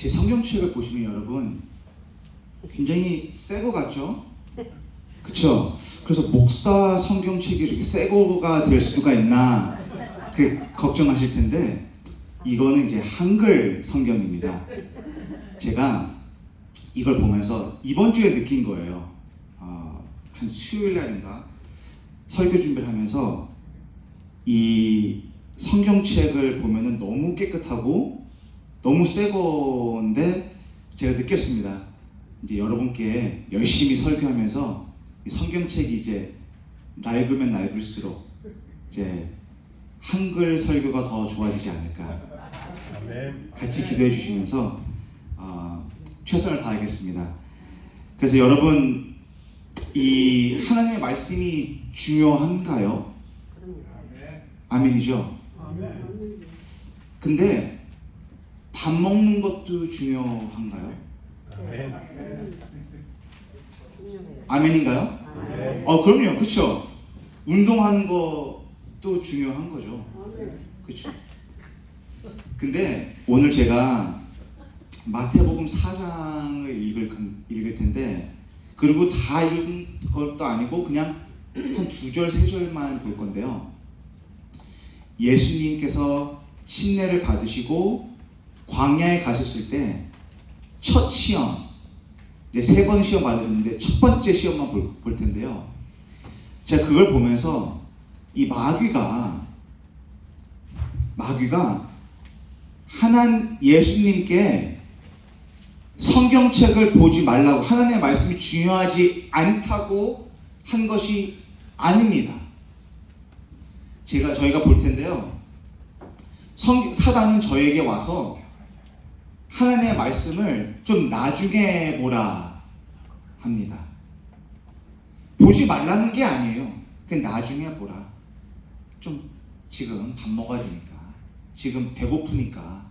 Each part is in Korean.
제 성경책을 보시면 여러분 굉장히 새 거 같죠? 그쵸? 그래서 목사 성경책이 이렇게 새 거가 될 수가 있나 걱정하실 텐데 이거는 이제 한글 성경입니다. 제가 이걸 보면서 이번 주에 느낀 거예요. 한 수요일 날인가 설교 준비를 하면서 이 성경책을 보면은 너무 깨끗하고 너무 새 건데 제가 느꼈습니다. 이제 여러분께 열심히 설교하면서 이 성경책이 이제 낡으면 낡을수록 이제 한글 설교가 더 좋아지지 않을까. 같이 기도해 주시면서 최선을 다하겠습니다. 그래서 여러분 이 하나님의 말씀이 중요한가요? 아멘이죠? 근데 밥 먹는 것도 중요한가요? 아멘인가요? 그럼요. 그렇죠. 운동하는 것도 중요한 거죠. 그렇죠. 근데 오늘 제가 마태복음 4장을 읽을 텐데 그리고 다 읽은 것도 아니고 그냥 한 2절, 3절만 볼 건데요. 예수님께서 침례를 받으시고 광야에 가셨을 때 첫 시험, 이제 3번 시험 받으셨는데 첫 번째 시험만 볼 텐데요. 제가 그걸 보면서 이 마귀가 예수님께 성경책을 보지 말라고 하나님의 말씀이 중요하지 않다고 한 것이 아닙니다. 저희가 볼 텐데요. 사단은 저에게 와서 하나님의 말씀을 좀 나중에 보라 합니다. 보지 말라는 게 아니에요. 그냥 나중에 보라. 좀 지금 밥 먹어야 되니까, 지금 배고프니까,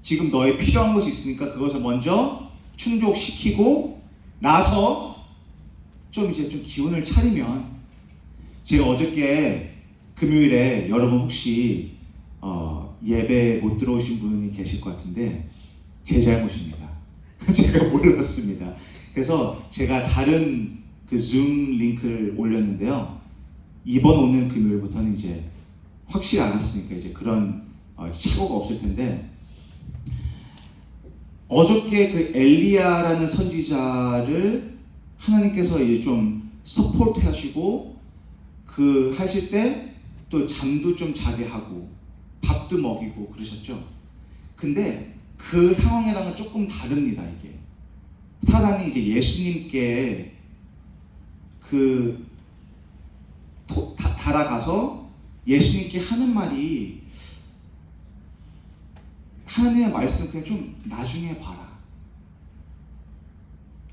지금 너의 필요한 것이 있으니까 그것을 먼저 충족시키고 나서 좀 이제 좀 기운을 차리면. 제가 어저께 금요일에 여러분 혹시 예배 못 들어오신 분이 계실 것 같은데 제 잘못입니다. 제가 몰랐습니다. 그래서 제가 다른 그 줌 링크를 올렸는데요. 이번 오는 금요일부터는 이제 확실히 알았으니까 이제 그런 착오가 없을 텐데 어저께 그 엘리야라는 선지자를 하나님께서 이제 좀 서포트 하시고 그 하실 때 또 잠도 좀 자게 하고 밥도 먹이고 그러셨죠. 근데 그 상황이랑은 조금 다릅니다. 이게 사단이 이제 예수님께 달아가서 예수님께 하는 말이 하나님의 말씀 그냥 좀 나중에 봐라.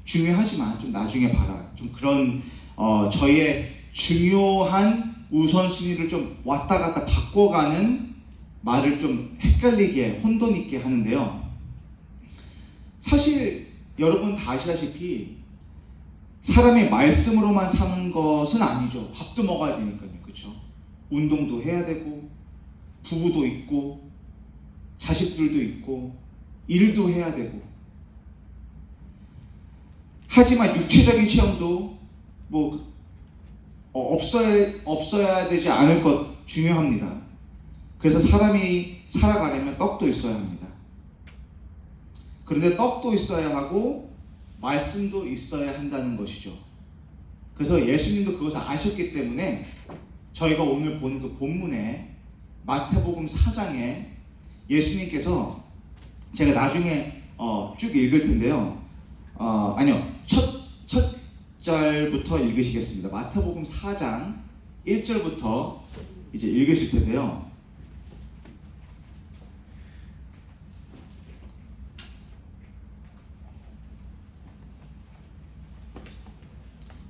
중요하지만 좀 나중에 봐라. 좀 그런 저의 중요한 우선순위를 좀 왔다 갔다 바꿔가는 말을 좀 헷갈리게 혼돈 있게 하는데요. 사실 여러분 다 아시다시피 사람이 말씀으로만 사는 것은 아니죠. 밥도 먹어야 되니까요. 그렇죠? 운동도 해야 되고 부부도 있고 자식들도 있고 일도 해야 되고. 하지만 육체적인 체험도 뭐 없어야 되지 않을 것 중요합니다. 그래서 사람이 살아가려면 떡도 있어야 합니다. 그런데 떡도 있어야 하고 말씀도 있어야 한다는 것이죠. 그래서 예수님도 그것을 아셨기 때문에 저희가 오늘 보는 그 본문에 마태복음 4장에 예수님께서 제가 나중에 쭉 읽을 텐데요. 아니요. 첫 절부터 읽으시겠습니다. 마태복음 4장 1절부터 이제 읽으실 텐데요.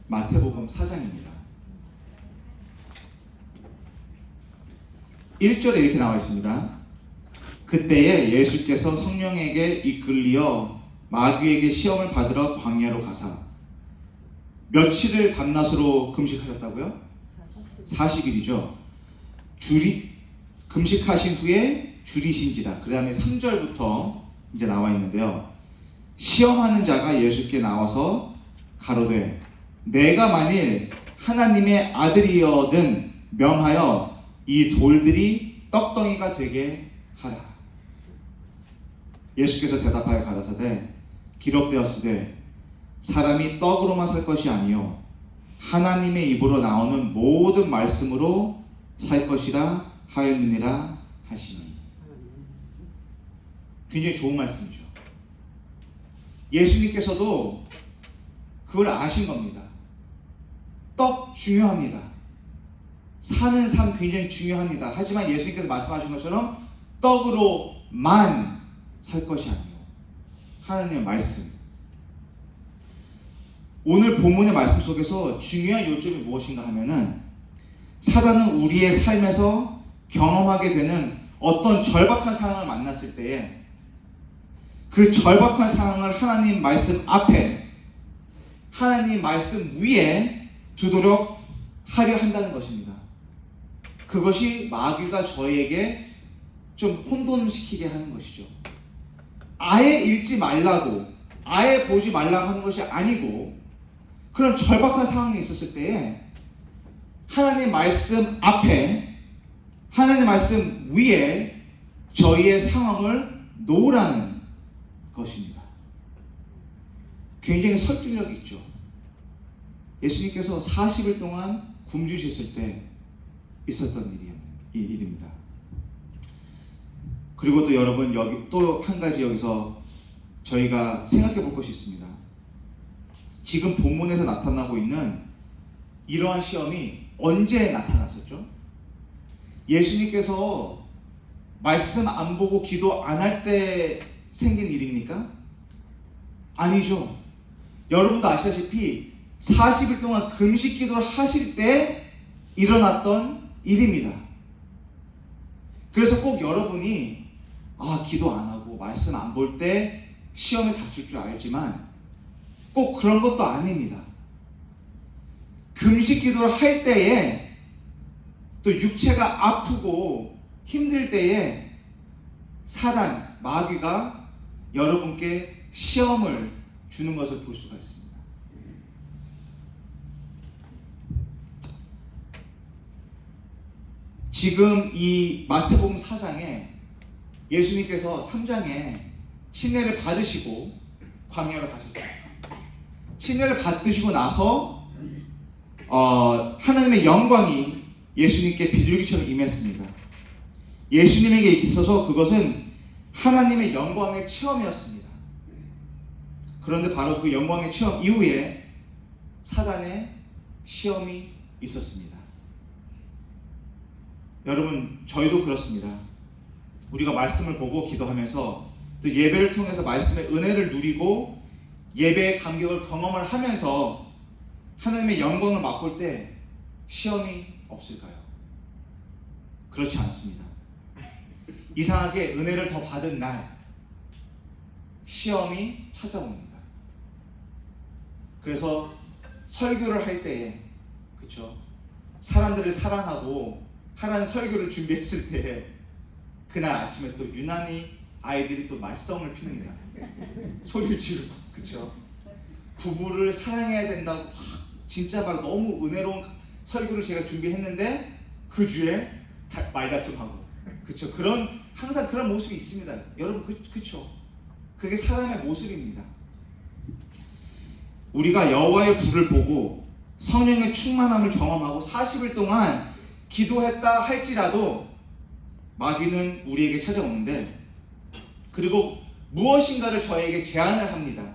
마태복음 4장입니다. 1절에 이렇게 나와 있습니다. 그때에 예수께서 성령에게 이끌리어 마귀에게 시험을 받으러 광야로 가사 며칠을 밤낮으로 금식하셨다고요? 40일이죠. 금식하신 후에 줄이신지라. 그 다음에 3절부터 이제 나와 있는데요. 시험하는 자가 예수께 나와서 가로되 내가 만일 하나님의 아들이여든 명하여 이 돌들이 떡덩이가 되게 하라. 예수께서 대답하여 가라사대 기록되었으되 사람이 떡으로만 살 것이 아니요 하나님의 입으로 나오는 모든 말씀으로 살 것이라 하였느니라 하시니. 굉장히 좋은 말씀이죠. 예수님께서도 그걸 아신 겁니다. 떡 중요합니다. 사는 삶 굉장히 중요합니다. 하지만 예수님께서 말씀하신 것처럼 떡으로만 살 것이 아니요 하나님의 말씀. 오늘 본문의 말씀 속에서 중요한 요점이 무엇인가 하면은 사단은 우리의 삶에서 경험하게 되는 어떤 절박한 상황을 만났을 때에 그 절박한 상황을 하나님 말씀 앞에, 하나님 말씀 위에 두도록 하려 한다는 것입니다. 그것이 마귀가 저희에게 좀 혼돈시키게 하는 것이죠. 아예 읽지 말라고, 아예 보지 말라고 하는 것이 아니고, 그런 절박한 상황이 있었을 때에 하나님 말씀 앞에, 하나님 말씀 위에 저희의 상황을 놓으라는 것입니다. 굉장히 설득력이 있죠. 예수님께서 40일 동안 굶주셨을 때 있었던 일입니다. 그리고 또 여러분, 여기 또 한 가지 여기서 저희가 생각해 볼 것이 있습니다. 지금 본문에서 나타나고 있는 이러한 시험이 언제 나타났었죠? 예수님께서 말씀 안 보고 기도 안 할 때 생긴 일입니까? 아니죠. 여러분도 아시다시피 40일 동안 금식 기도를 하실 때 일어났던 일입니다. 그래서 꼭 여러분이 기도 안 하고 말씀 안 볼 때 시험에 닥칠 줄 알지만 꼭 그런 것도 아닙니다. 금식 기도를 할 때에 또 육체가 아프고 힘들 때에 사단, 마귀가 여러분께 시험을 주는 것을 볼 수가 있습니다. 지금 이 마태복음 4장에 예수님께서 3장에 침례를 받으시고 광야로 가셨죠. 침례를 받으시고 나서 하나님의 영광이 예수님께 비둘기처럼 임했습니다. 예수님에게 있어서 그것은 하나님의 영광의 체험이었습니다. 그런데 바로 그 영광의 체험 이후에 사단의 시험이 있었습니다. 여러분, 저희도 그렇습니다. 우리가 말씀을 보고 기도하면서 또 예배를 통해서 말씀의 은혜를 누리고 예배의 감격을 경험을 하면서 하나님의 영광을 맛볼 때 시험이 없을까요? 그렇지 않습니다. 이상하게 은혜를 더 받은 날 시험이 찾아옵니다. 그래서 설교를 할 때에, 그쵸? 사람들을 사랑하고 하나님 설교를 준비했을 때에 그날 아침에 또 유난히 아이들이 또 말썽을 피웁니다. 소리를 지르고, 그쵸? 부부를 사랑해야 된다고 막 진짜 막 너무 은혜로운 설교를 제가 준비했는데 그 주에 말다툼하고, 그쵸? 항상 그런 모습이 있습니다. 여러분, 그쵸? 그게 사람의 모습입니다. 우리가 여호와의 불을 보고 성령의 충만함을 경험하고 40일 동안 기도했다 할지라도 마귀는 우리에게 찾아오는데, 그리고 무엇인가를 저에게 제안을 합니다.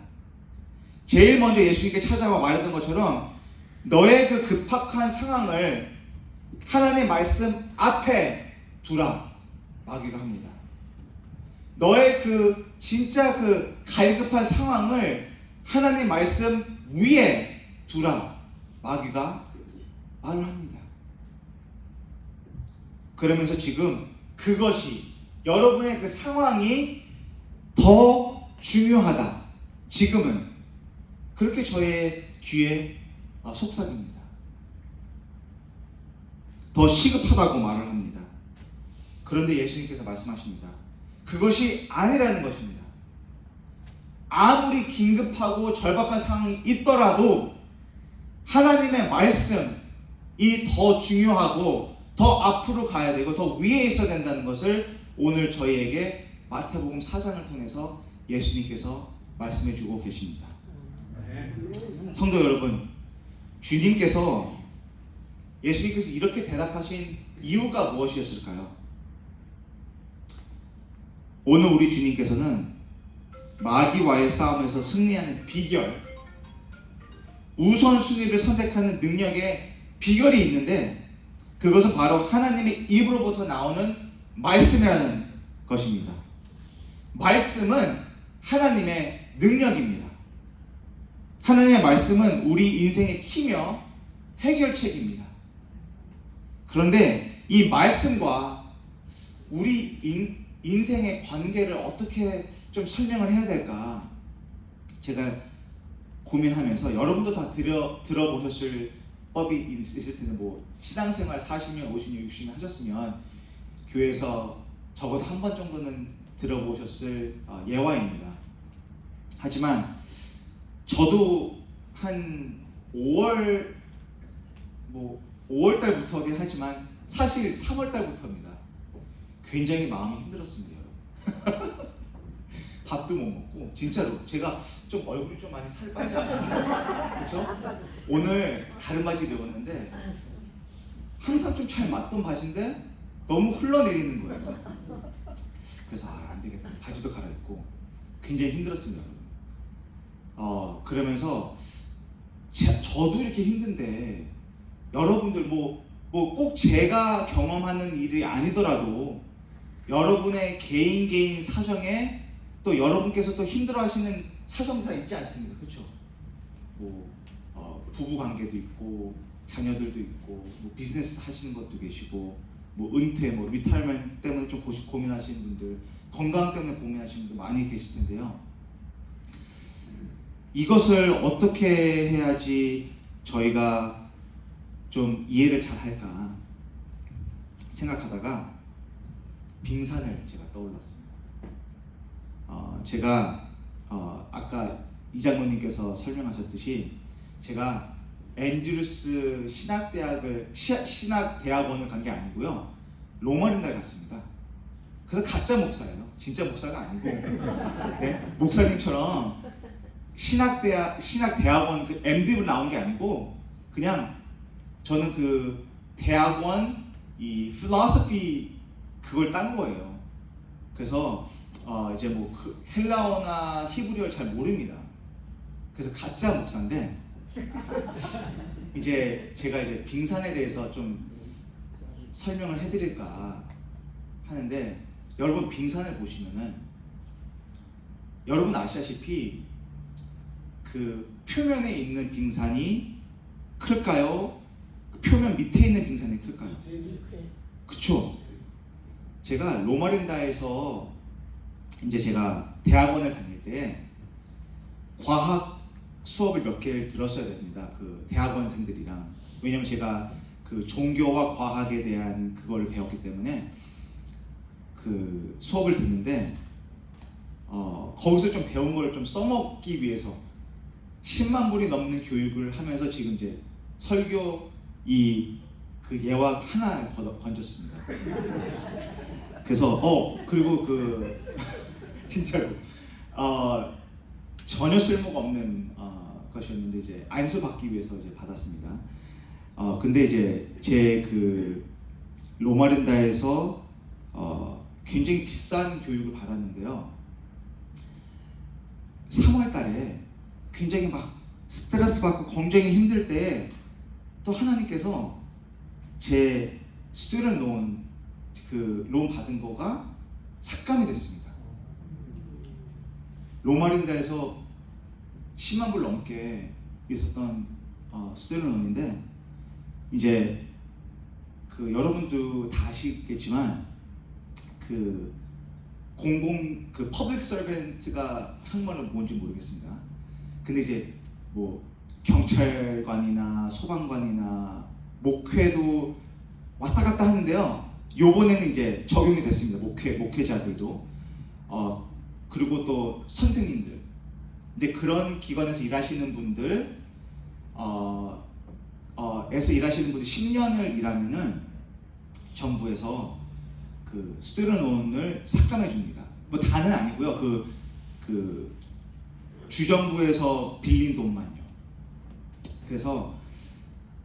제일 먼저 예수님께 찾아와 말했던 것처럼 너의 그 급박한 상황을 하나님의 말씀 앞에 두라, 마귀가 합니다. 너의 그 진짜 그 갈급한 상황을 하나님 말씀 위에 두라, 마귀가 말을 합니다. 그러면서 지금 그것이, 여러분의 그 상황이 더 중요하다, 지금은 그렇게 저의 귀에 속삭입니다. 더 시급하다고 말을 합니다. 그런데 예수님께서 말씀하십니다. 그것이 아니라는 것입니다. 아무리 긴급하고 절박한 상황이 있더라도 하나님의 말씀이 더 중요하고 더 앞으로 가야 되고 더 위에 있어야 된다는 것을 오늘 저희에게 마태복음 4장을 통해서 예수님께서 말씀해 주고 계십니다. 성도 여러분, 예수님께서 이렇게 대답하신 이유가 무엇이었을까요? 오늘 우리 주님께서는 마귀와의 싸움에서 승리하는 비결, 우선순위를 선택하는 능력의 비결이 있는데 그것은 바로 하나님의 입으로부터 나오는 말씀이라는 것입니다. 말씀은 하나님의 능력입니다. 하나님의 말씀은 우리 인생의 키며 해결책입니다. 그런데 이 말씀과 우리 인생의 관계를 어떻게 좀 설명을 해야 될까 제가 고민하면서, 여러분도 다 들어보셨을 법이 있을 텐데, 뭐 신앙생활 40년, 50년, 60년 하셨으면 교회에서 적어도 한 번 정도는 들어보셨을 예화입니다. 하지만 저도 한 5월 달부터긴 하지만 사실 3월 달부터입니다. 굉장히 마음이 힘들었습니다. 밥도 못 먹고, 진짜로 제가 좀 얼굴이 좀 많이 살 빠졌거든요. 그렇죠? 오늘 다른 바지 입었는데 항상 좀 잘 맞던 바지인데 너무 흘러내리는 거예요. 그래서 안 되겠다, 바지도 갈아입고 굉장히 힘들었습니다. 그러면서 저도 이렇게 힘든데 여러분들 뭐 꼭 제가 경험하는 일이 아니더라도 여러분의 개인 사정에 또 여러분께서 또 힘들어하시는 사정도 다 있지 않습니까? 그렇죠? 부부 관계도 있고 자녀들도 있고 비즈니스 하시는 것도 계시고 은퇴 리타이먼트 때문에 좀 고민하시는 분들, 건강 때문에 고민하시는 분들 많이 계실 텐데요. 이것을 어떻게 해야지 저희가 좀 이해를 잘 할까 생각하다가 빙산을 제가 떠올랐습니다. 제가 아까 이장로님께서 설명하셨듯이 제가 앤드루스 신학대학원을 간 게 아니고요, 로마린다에 갔습니다. 그래서 가짜 목사예요. 진짜 목사가 아니고, 네? 목사님처럼 신학대학원 그 MD로 나온 게 아니고, 그냥 저는 그 대학원 이 필로소피 그걸 딴 거예요. 그래서 이제 그 헬라어나 히브리어를 잘 모릅니다. 그래서 가짜 목사인데, 이제 제가 이제 빙산에 대해서 좀 설명을 해드릴까 하는데, 여러분 빙산을 보시면은 여러분 아시다시피 그 표면에 있는 빙산이 클까요? 그 표면 밑에 있는 빙산이 클까요? 그쵸? 제가 로마린다에서 이제 제가 대학원을 다닐 때 과학 수업을 몇 개를 들었어야 됩니다. 그 대학원생들이랑. 왜냐면 제가 그 종교와 과학에 대한 그거를 배웠기 때문에 그 수업을 듣는데 거기서 좀 배운 걸 좀 써먹기 위해서 10만 불이 넘는 교육을 하면서 지금 이제 설교 그 예화 하나 건졌습니다. 그래서 그리고 진짜로 전혀 쓸모가 없는 것이었는데 이제 안수 받기 위해서 이제 받았습니다. 근데 이제 제 그 로마린다에서 굉장히 비싼 교육을 받았는데요. 3월 달에 굉장히 막 스트레스 받고 굉장히 힘들 때 또 하나님께서 제 스튜던트 론 받은 거가 삭감이 됐습니다. 로마린다에서 10만 불 넘게 있었던 스튜던트 론인데, 이제 그 여러분도 다 아시겠지만 그 퍼블릭 서벤트가 한국말로 뭔지 모르겠습니다. 근데 이제 경찰관이나 소방관이나 목회도 왔다 갔다 하는데요. 요번에는 이제 적용이 됐습니다. 목회자들도. 그리고 또 선생님들, 근데 그런 기관에서 일하시는 분들, 에서 일하시는 분들 10년을 일하면은 정부에서 그 스튜던론을 삭감해 줍니다. 뭐 다는 아니고요. 그 주정부에서 빌린 돈만요. 그래서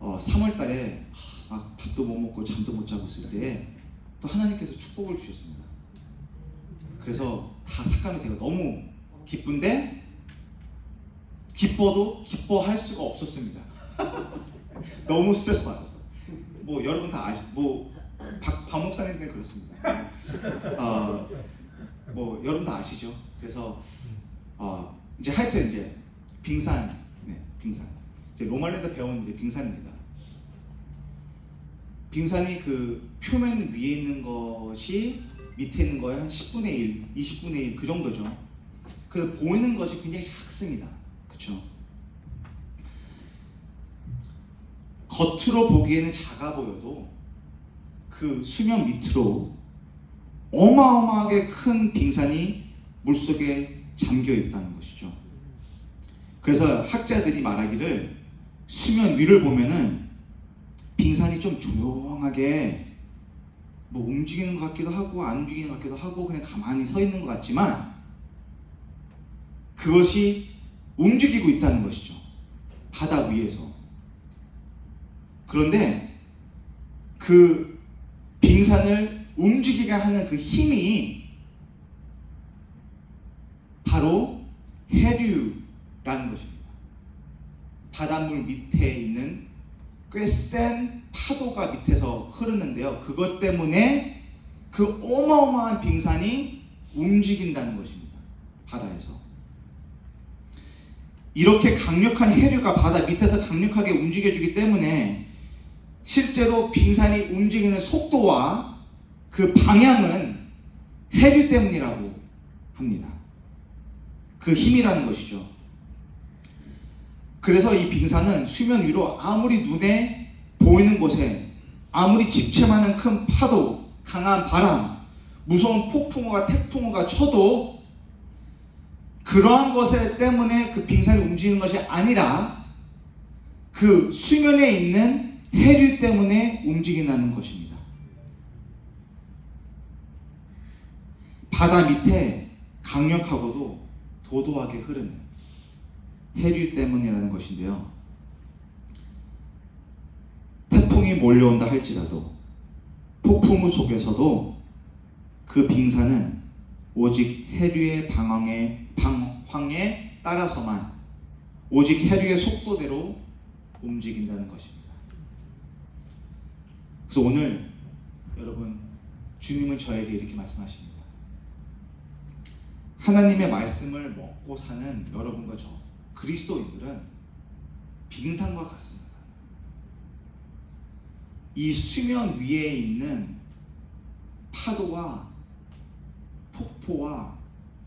3월달에 막 밥도 못 먹고 잠도 못 자고 있을 때 또 하나님께서 축복을 주셨습니다. 그래서 다 삭감이 되고 너무 기쁜데 기뻐도 기뻐할 수가 없었습니다. 너무 스트레스 받아서. 뭐 여러분 다 박 목사님들은 그렇습니다. 뭐 여러분 다 아시죠? 그래서 이제 하여튼 이제 빙산, 이제 로말에서 배운 이제 빙산입니다. 빙산이 그 표면 위에 있는 것이 밑에 있는 거에 한 10분의 1, 20분의 1 그 정도죠. 그 보이는 것이 굉장히 작습니다. 그렇죠? 겉으로 보기에는 작아 보여도 그 수면 밑으로 어마어마하게 큰 빙산이 물속에 잠겨 있다는 것이죠. 그래서 학자들이 말하기를 수면 위를 보면은 빙산이 좀 조용하게 뭐 움직이는 것 같기도 하고 안 움직이는 것 같기도 하고 그냥 가만히 서 있는 것 같지만 그것이 움직이고 있다는 것이죠. 바다 위에서. 그런데 그 빙산을 움직이게 하는 그 힘이 바로 해류라는 것입니다. 바닷물 밑에 있는 꽤 센 파도가 밑에서 흐르는데요. 그것 때문에 그 어마어마한 빙산이 움직인다는 것입니다. 바다에서. 이렇게 강력한 해류가 바다 밑에서 강력하게 움직여주기 때문에 실제로 빙산이 움직이는 속도와 그 방향은 해류 때문이라고 합니다. 그 힘이라는 것이죠. 그래서 이 빙산은 수면 위로 아무리 눈에 보이는 곳에 아무리 집채만한 큰 파도, 강한 바람, 무서운 폭풍우가 태풍우가 쳐도 그러한 것에 때문에 그 빙산이 움직이는 것이 아니라 그 수면에 있는 해류 때문에 움직인다는 것입니다. 바다 밑에 강력하고도 도도하게 흐르는 해류 때문이라는 것인데요. 태풍이 몰려온다 할지라도 폭풍우 속에서도 그 빙산은 오직 해류의 방황에 따라서만 오직 해류의 속도대로 움직인다는 것입니다. 그래서 오늘 여러분 주님은 저에게 이렇게 말씀하십니다. 하나님의 말씀을 먹고 사는 여러분과 저 그리스도인들은 빙산과 같습니다. 이 수면 위에 있는 파도와 폭포와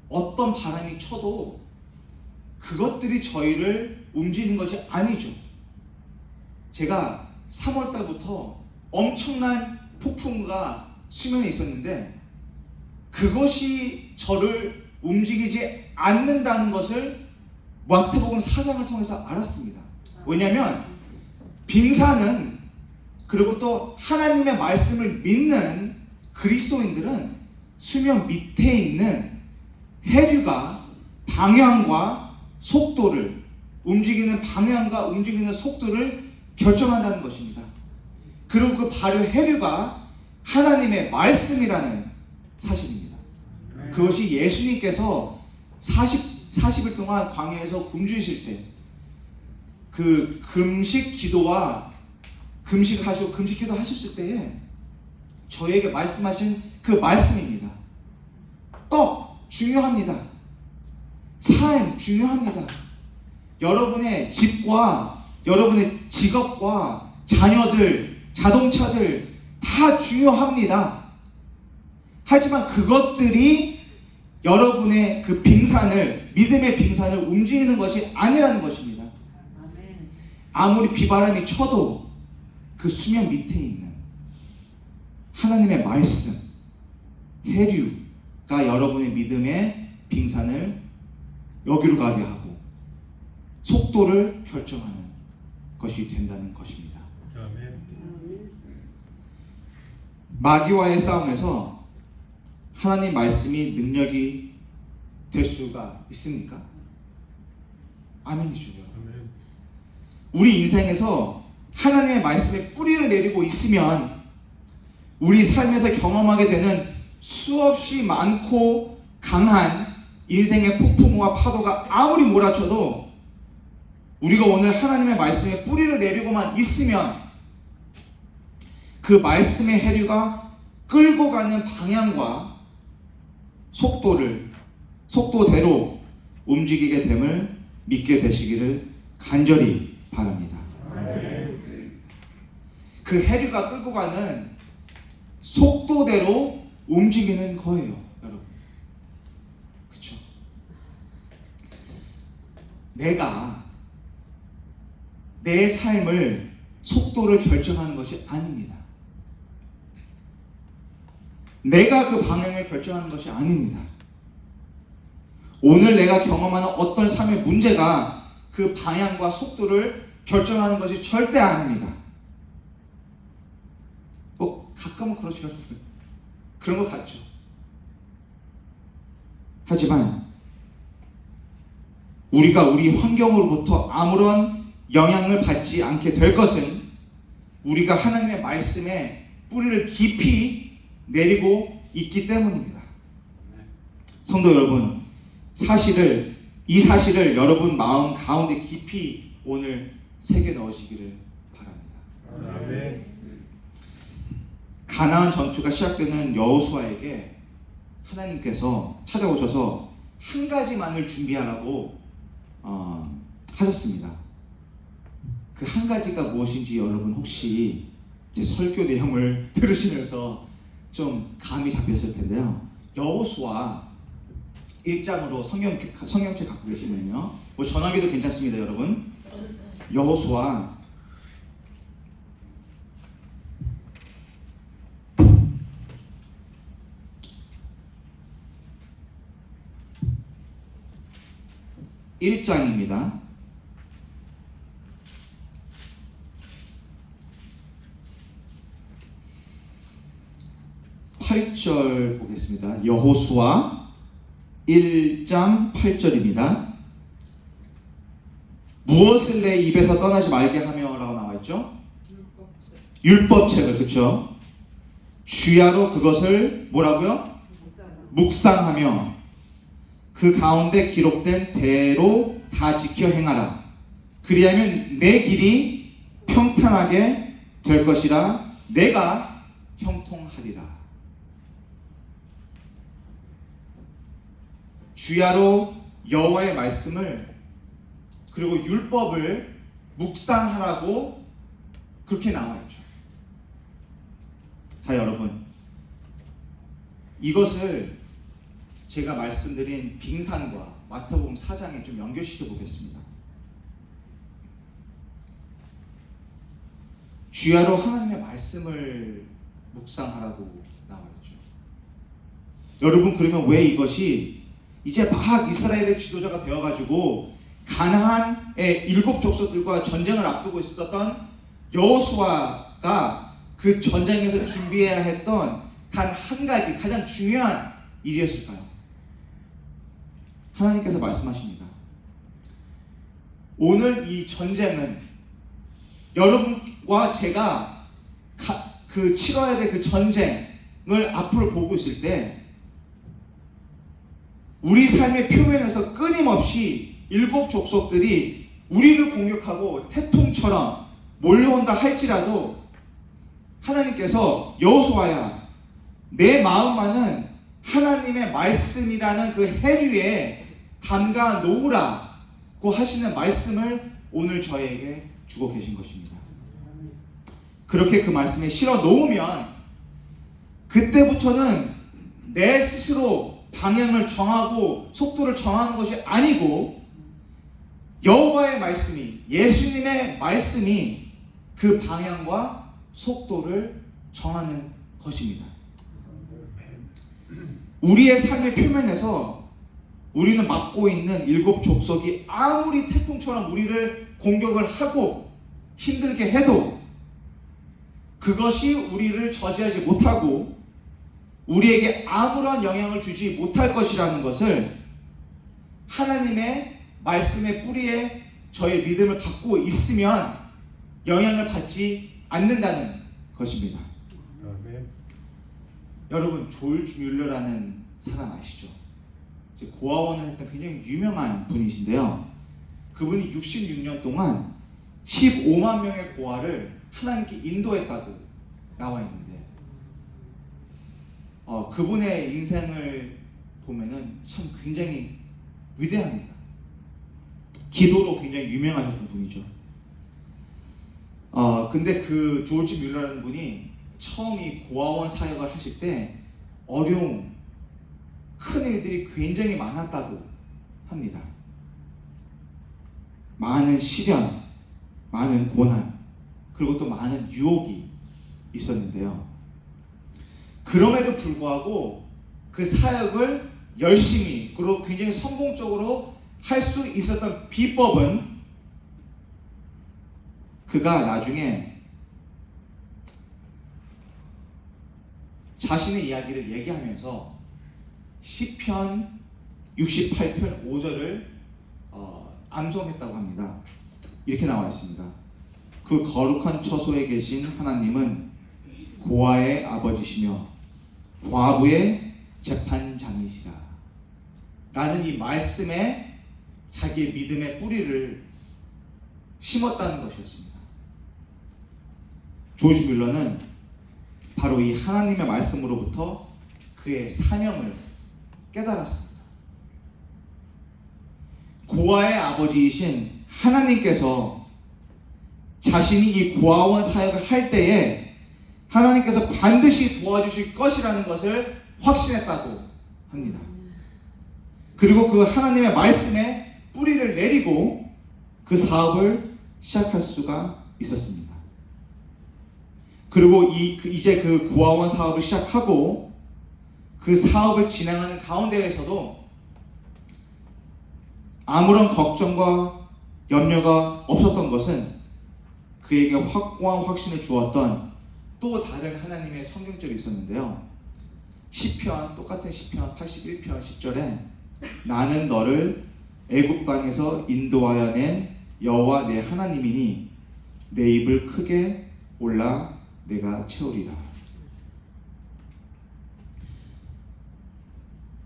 어떤 바람이 쳐도 그것들이 저희를 움직이는 것이 아니죠. 제가 3월달부터 엄청난 폭풍우가 수면에 있었는데 그것이 저를 움직이지 않는다는 것을 마태복음 4장을 통해서 알았습니다. 왜냐하면 빙산은 그리고 또 하나님의 말씀을 믿는 그리스도인들은 수면 밑에 있는 해류가 방향과 속도를 움직이는 방향과 움직이는 속도를 결정한다는 것입니다. 그리고 그 바로 해류가 하나님의 말씀이라는 사실입니다. 그것이 예수님께서 40일 동안 광야에서 굶주리실 때 그 금식 기도 하셨을 때에 저에게 말씀하신 그 말씀입니다. 떡 중요합니다. 삶 중요합니다. 여러분의 집과 여러분의 직업과 자녀들, 자동차들 다 중요합니다. 하지만 그것들이 여러분의 그 빙산을, 믿음의 빙산을 움직이는 것이 아니라는 것입니다. 아무리 비바람이 쳐도 그 수면 밑에 있는 하나님의 말씀, 해류가 여러분의 믿음의 빙산을 여기로 가게 하고 속도를 결정하는 것이 된다는 것입니다. 아멘. 마귀와의 싸움에서 하나님 말씀이 능력이 될 수가 있습니까? 아멘이죠. 아멘. 우리 인생에서 하나님의 말씀에 뿌리를 내리고 있으면 우리 삶에서 경험하게 되는 수없이 많고 강한 인생의 폭풍우와 파도가 아무리 몰아쳐도 우리가 오늘 하나님의 말씀에 뿌리를 내리고만 있으면 그 말씀의 해류가 끌고 가는 방향과 속도대로 움직이게 됨을 믿게 되시기를 간절히 바랍니다. 그 해류가 끌고 가는 속도대로 움직이는 거예요, 여러분. 그렇죠? 내가 내 삶을 속도를 결정하는 것이 아닙니다. 내가 그 방향을 결정하는 것이 아닙니다. 오늘 내가 경험하는 어떤 삶의 문제가 그 방향과 속도를 결정하는 것이 절대 아닙니다. 가끔은 그렇죠. 그런 것 같죠. 하지만 우리가 우리 환경으로부터 아무런 영향을 받지 않게 될 것은 우리가 하나님의 말씀에 뿌리를 깊이 내리고 있기 때문입니다. 성도 여러분, 이 사실을 여러분 마음 가운데 깊이 오늘 새겨 넣으시기를 바랍니다. 아멘. 가나안 전투가 시작되는 여호수아에게 하나님께서 찾아오셔서 한 가지만을 준비하라고 하셨습니다. 그 한 가지가 무엇인지 여러분 혹시 제 설교 내용을 들으시면서 좀 감이 잡히실 텐데요. 여호수아 1장으로 성경책 갖고 계시면요. 뭐 전화기도 괜찮습니다, 여러분. 여호수아 1장입니다. 8절 보겠습니다. 여호수아 1장 8절입니다. 무엇을 내 입에서 떠나지 말게 하며 라고 나와있죠? 율법책을, 그쵸? 주야로 그것을 뭐라고요? 묵상하며 그 가운데 기록된 대로 다 지켜 행하라. 그리하면 내 길이 평탄하게 될 것이라. 내가 형통하리라. 주야로 여호와의 말씀을 그리고 율법을 묵상하라고 그렇게 나와있죠. 자, 여러분, 이것을 제가 말씀드린 빙산과 마태복음 4장에 좀 연결시켜 보겠습니다. 주야로 하나님의 말씀을 묵상하라고 나와있죠. 여러분, 그러면 왜 이것이 이제 막 이스라엘의 지도자가 되어가지고 가나안의 7 족속들과 전쟁을 앞두고 있었던 여호수아가 그 전쟁에서 준비해야 했던 단 한 가지 가장 중요한 일이었을까요? 하나님께서 말씀하십니다. 오늘 이 전쟁은 여러분과 제가 치러야 될 그 전쟁을 앞으로 보고 있을 때 우리 삶의 표면에서 끊임없이 7 족속들이 우리를 공격하고 태풍처럼 몰려온다 할지라도 하나님께서 여호수아야, 내 마음만은 하나님의 말씀이라는 그 해류에 담가 놓으라고 하시는 말씀을 오늘 저에게 주고 계신 것입니다. 그렇게 그 말씀에 실어 놓으면 그때부터는 내 스스로 방향을 정하고 속도를 정하는 것이 아니고 여호와의 말씀이, 예수님의 말씀이 그 방향과 속도를 정하는 것입니다. 우리의 삶의 표면에서 우리는 맡고 있는 7 족속이 아무리 태풍처럼 우리를 공격을 하고 힘들게 해도 그것이 우리를 저지하지 못하고 우리에게 아무런 영향을 주지 못할 것이라는 것을 하나님의 말씀의 뿌리에 저의 믿음을 갖고 있으면 영향을 받지 않는다는 것입니다. 아멘. 여러분, 조지 뮬러라는 사람 아시죠? 이제 고아원을 했던 굉장히 유명한 분이신데요. 그분이 66년 동안 15만 명의 고아를 하나님께 인도했다고 나와 있는데, 그분의 인생을 보면은 참 굉장히 위대합니다. 기도로 굉장히 유명하셨던 분이죠. 근데 그 조지 뮬러라는 분이 처음 이 고아원 사역을 하실 때 어려움, 큰 일들이 굉장히 많았다고 합니다. 많은 시련, 많은 고난, 그리고 또 많은 유혹이 있었는데요. 그럼에도 불구하고 그 사역을 열심히 그리고 굉장히 성공적으로 할 수 있었던 비법은 그가 나중에 자신의 이야기를 얘기하면서 시편 68편 5절을 암송했다고 합니다. 이렇게 나와 있습니다. 그 거룩한 처소에 계신 하나님은 고아의 아버지시며 과부의 재판장이시라 라는 이 말씀에 자기의 믿음의 뿌리를 심었다는 것이었습니다. 조지 뮬러는 바로 이 하나님의 말씀으로부터 그의 사명을 깨달았습니다. 고아의 아버지이신 하나님께서 자신이 이 고아원 사역을 할 때에 하나님께서 반드시 도와주실 것이라는 것을 확신했다고 합니다. 그리고 그 하나님의 말씀에 뿌리를 내리고 그 사업을 시작할 수가 있었습니다. 그리고 이제 그 고아원 사업을 시작하고 그 사업을 진행하는 가운데에서도 아무런 걱정과 염려가 없었던 것은 그에게 확고한 확신을 주었던 또 다른 하나님의 성경절이 있었는데요. 시편, 똑같은 시편 81편 10절에 나는 너를 애굽 땅에서 인도하여 낸 여호와 내 하나님이니 내 입을 크게 올라 내가 채우리라.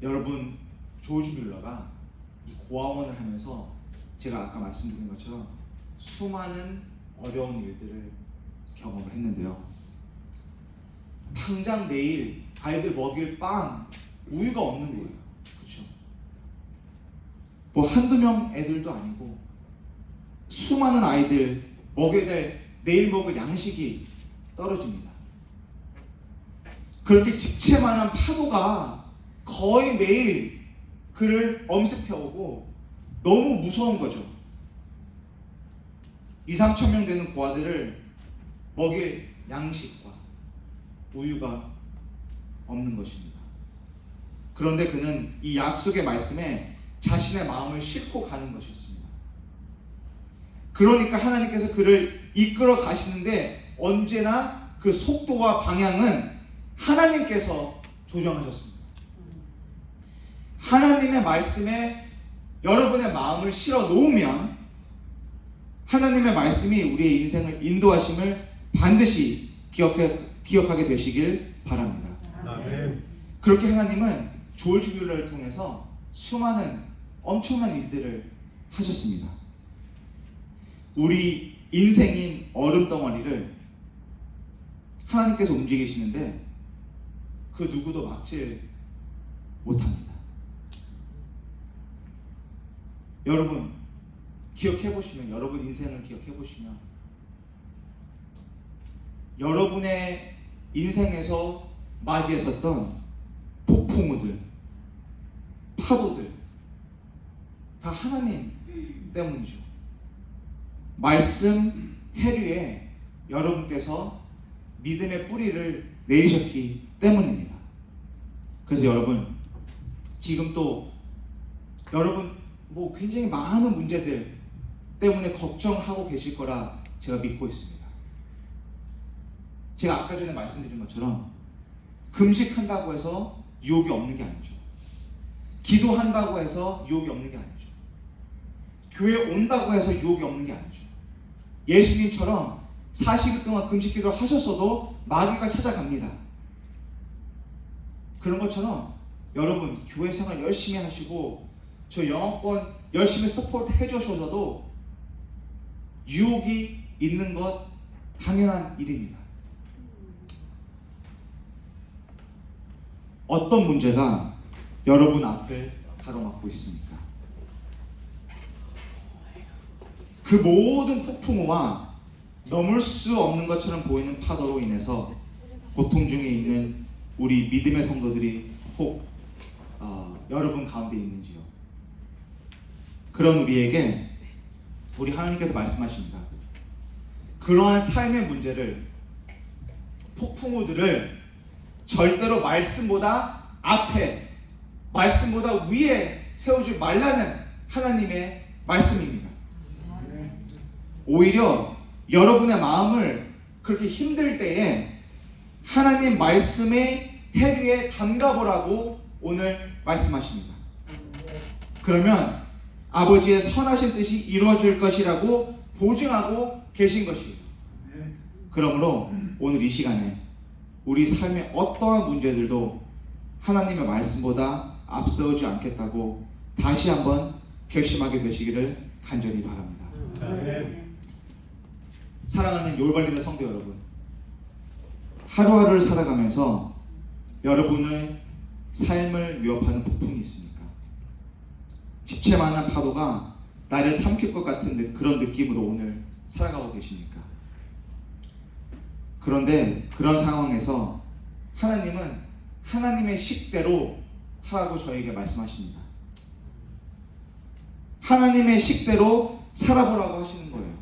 여러분, 조지 뮬러가 이 고아원을 하면서 제가 아까 말씀드린 것처럼 수많은 어려운 일들을 경험을 했는데요. 당장 내일 아이들 먹일 빵, 우유가 없는 거예요. 그렇죠? 뭐 한두 명 애들도 아니고 수많은 아이들 먹여야 될 내일 먹을 양식이 떨어집니다. 그렇게 집채만한 파도가 거의 매일 그를 엄습해오고 너무 무서운 거죠. 2,3천 명 되는 고아들을 먹일 양식과 우유가 없는 것입니다. 그런데 그는 이 약속의 말씀에 자신의 마음을 싣고 가는 것이었습니다. 그러니까 하나님께서 그를 이끌어 가시는데 언제나 그 속도와 방향은 하나님께서 조정하셨습니다. 하나님의 말씀에 여러분의 마음을 실어 놓으면 하나님의 말씀이 우리의 인생을 인도하심을 반드시 기억하게 되시길 바랍니다. 아멘. 그렇게 하나님은 조지 뮬러를 통해서 수많은 엄청난 일들을 하셨습니다. 우리 인생인 얼음덩어리를 하나님께서 움직이시는데 그 누구도 막질 못합니다. 여러분 기억해보시면, 여러분 인생을 기억해보시면 여러분의 인생에서 맞이했었던 폭풍우들, 파도들 다 하나님 때문이죠. 말씀 해류에 여러분께서 믿음의 뿌리를 내리셨기 때문입니다. 그래서 여러분 지금 또 여러분 뭐 굉장히 많은 문제들 때문에 걱정하고 계실 거라 제가 믿고 있습니다. 제가 아까 전에 말씀드린 것처럼 금식한다고 해서 유혹이 없는 게 아니죠. 기도한다고 해서 유혹이 없는 게 아니죠. 교회 온다고 해서 유혹이 없는 게 아니죠. 예수님처럼 40일 동안 금식 기도를 하셨어도 마귀가 찾아갑니다. 그런 것처럼 여러분 교회 생활 열심히 하시고 저 영어권 열심히 서포트 해주셔서도 유혹이 있는 것 당연한 일입니다. 어떤 문제가 여러분 앞을 가로막고 있습니까? 그 모든 폭풍우와 넘을 수 없는 것처럼 보이는 파도로 인해서 고통 중에 있는 우리 믿음의 성도들이 혹 여러분 가운데 있는지요? 그런 우리에게 우리 하나님께서 말씀하십니다. 그러한 삶의 문제를, 폭풍우들을 절대로 말씀보다 앞에, 말씀보다 위에 세우지 말라는 하나님의 말씀입니다. 오히려 여러분의 마음을 그렇게 힘들 때에 하나님 말씀의 해류에 담가보라고 오늘 말씀하십니다. 그러면 아버지의 선하신 뜻이 이루어질 것이라고 보증하고 계신 것이에요. 그러므로 오늘 이 시간에 우리 삶의 어떠한 문제들도 하나님의 말씀보다 앞서지 않겠다고 다시 한번 결심하게 되시기를 간절히 바랍니다. 사랑하는 요울발리는 성도 여러분, 하루하루를 살아가면서 여러분의 삶을 위협하는 폭풍이 있습니까? 집채만한 파도가 나를 삼킬 것 같은 그런 느낌으로 오늘 살아가고 계십니까? 그런데 그런 상황에서 하나님은 하나님의 식대로 하라고 저에게 말씀하십니다. 하나님의 식대로 살아보라고 하시는 거예요.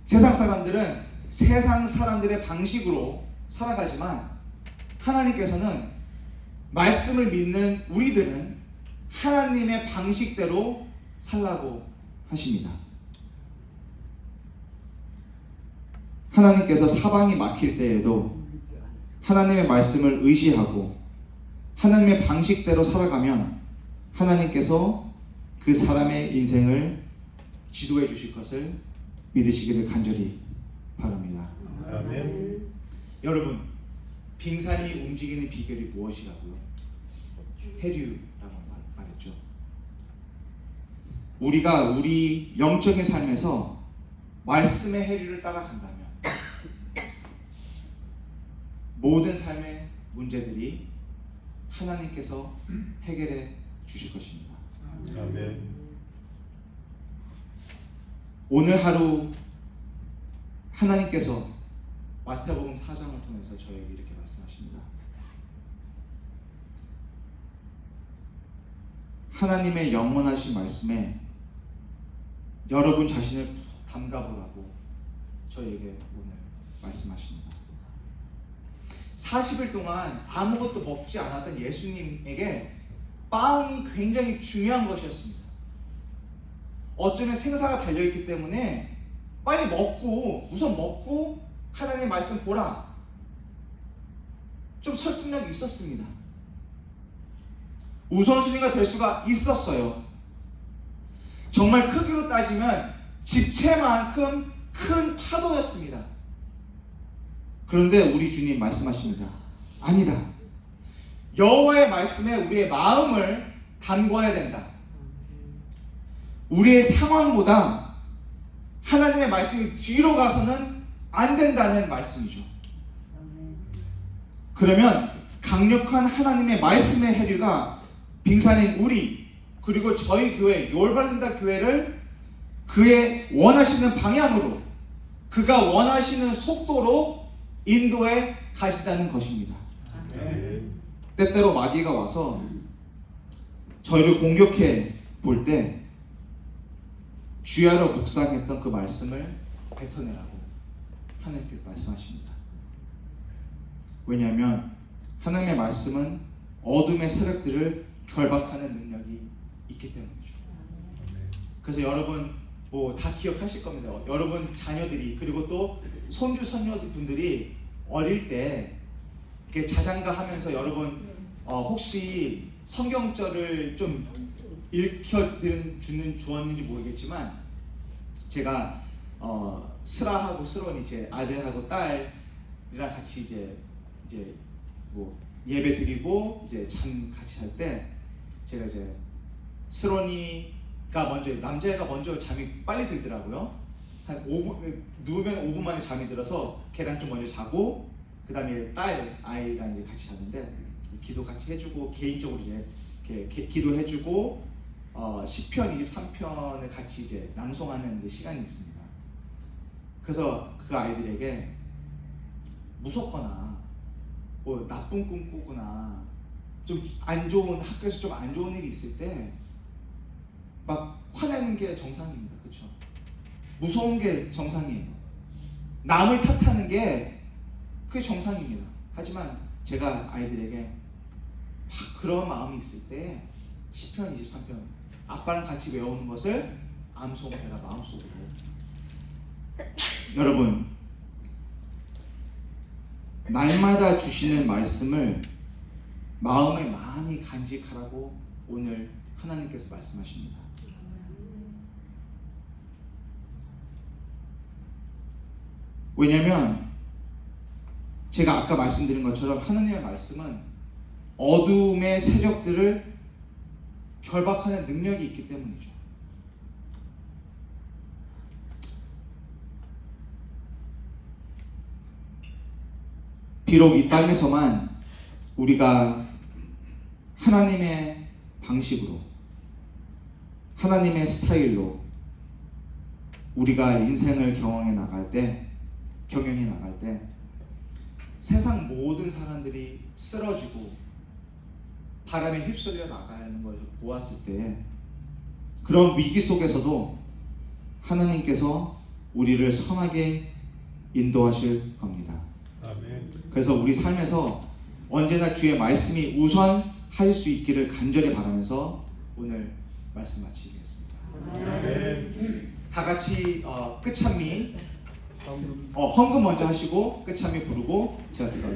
세상 사람들은 세상 사람들의 방식으로 살아가지만 하나님께서는 말씀을 믿는 우리들은 하나님의 방식대로 살라고 하십니다. 하나님께서 사방이 막힐 때에도 하나님의 말씀을 의지하고 하나님의 방식대로 살아가면 하나님께서 그 사람의 인생을 지도해 주실 것을 믿으시기를 간절히 바랍니다. 아멘. 여러분, 빙산이 움직이는 비결이 무엇이라고요? 해류라고 말했죠. 우리가 우리 영적인 삶에서 말씀의 해류를 따라간다면 모든 삶의 문제들이 하나님께서 해결해 주실 것입니다. 아멘. 오늘 하루 하나님께서 마태복음 4장을 통해서 저에게 이렇게 말씀하십니다. 하나님의 영원하신 말씀에 여러분 자신을 담가보라고 저에게 오늘 말씀하십니다. 40일 동안 아무것도 먹지 않았던 예수님에게 빵이 굉장히 중요한 것이었습니다. 어쩌면 생사가 달려있기 때문에 빨리 먹고 우선 먹고 하나님의 말씀 보라, 좀 설득력이 있었습니다. 우선순위가 될 수가 있었어요. 정말 크기로 따지면 집채만큼 큰 파도였습니다. 그런데 우리 주님 말씀하십니다. 아니다. 여호와의 말씀에 우리의 마음을 담궈야 된다. 우리의 상황보다 하나님의 말씀이 뒤로 가서는 안 된다는 말씀이죠. 그러면 강력한 하나님의 말씀의 해류가 빙산인 우리 그리고 저희 교회 요울발린다 교회를 그의 원하시는 방향으로 그가 원하시는 속도로 인도해 가신다는 것입니다. 때때로 마귀가 와서 저희를 공격해 볼 때 주야로 묵상했던 그 말씀을 뱉어내라고 하나님께서 말씀하십니다. 왜냐하면 하나님의 말씀은 어둠의 세력들을 결박하는 능력이 있기 때문이죠. 아멘. 그래서 여러분 뭐 다 기억하실 겁니다. 여러분 자녀들이 그리고 또 손주 손녀분들이 어릴 때 이렇게 자장가 하면서 여러분 혹시 성경절을 좀 읽혀주는 주었는지 모르겠지만 제가 스라하고 스론이 제 아들하고 딸이랑 같이 이제 뭐 예배 드리고 이제 잠 같이 잘 때 제가 이제 스론이가 먼저 남자애가 먼저 잠이 빨리 들더라고요. 한 5분 누우면 5분 만에 잠이 들어서 걔랑 좀 먼저 자고 그 다음에 딸 아이랑 이제 같이 잤는데 기도 같이 해주고 개인적으로 이제 이렇게 기도해주고 시편 23편을 같이 이제 낭송하는 이제 시간이 있습니다. 그래서 그 아이들에게 무섭거나 뭐 나쁜 꿈 꾸거나 좀 안 좋은 학교에서 좀 안 좋은 일이 있을 때 막 화내는 게 정상입니다. 그렇죠? 무서운 게 정상이에요. 남을 탓하는 게 그게 정상입니다. 하지만 제가 아이들에게 막 그런 마음이 있을 때 시편 23편 아빠랑 같이 외우는 것을 암송해라 마음속으로. 여러분 날마다 주시는 말씀을 마음에 많이 간직하라고 오늘 하나님께서 말씀하십니다. 왜냐하면 제가 아까 말씀드린 것처럼 하나님의 말씀은 어둠의 세력들을 결박하는 능력이 있기 때문이죠. 비록 이 땅에서만 우리가 하나님의 방식으로 하나님의 스타일로 우리가 인생을 경영해 나갈 때 세상 모든 사람들이 쓰러지고 바람에 휩쓸려 나가는 것을 보았을 때 그런 위기 속에서도 하나님께서 우리를 선하게 인도하실 겁니다. 아멘. 그래서 우리 삶에서 언제나 주의 말씀이 우선하실 수 있기를 간절히 바라면서 오늘 말씀 마치겠습니다. 아멘. 다 같이 끝찬미 헌금 먼저 하시고 끝찬미 부르고 제가 기도하겠습니다.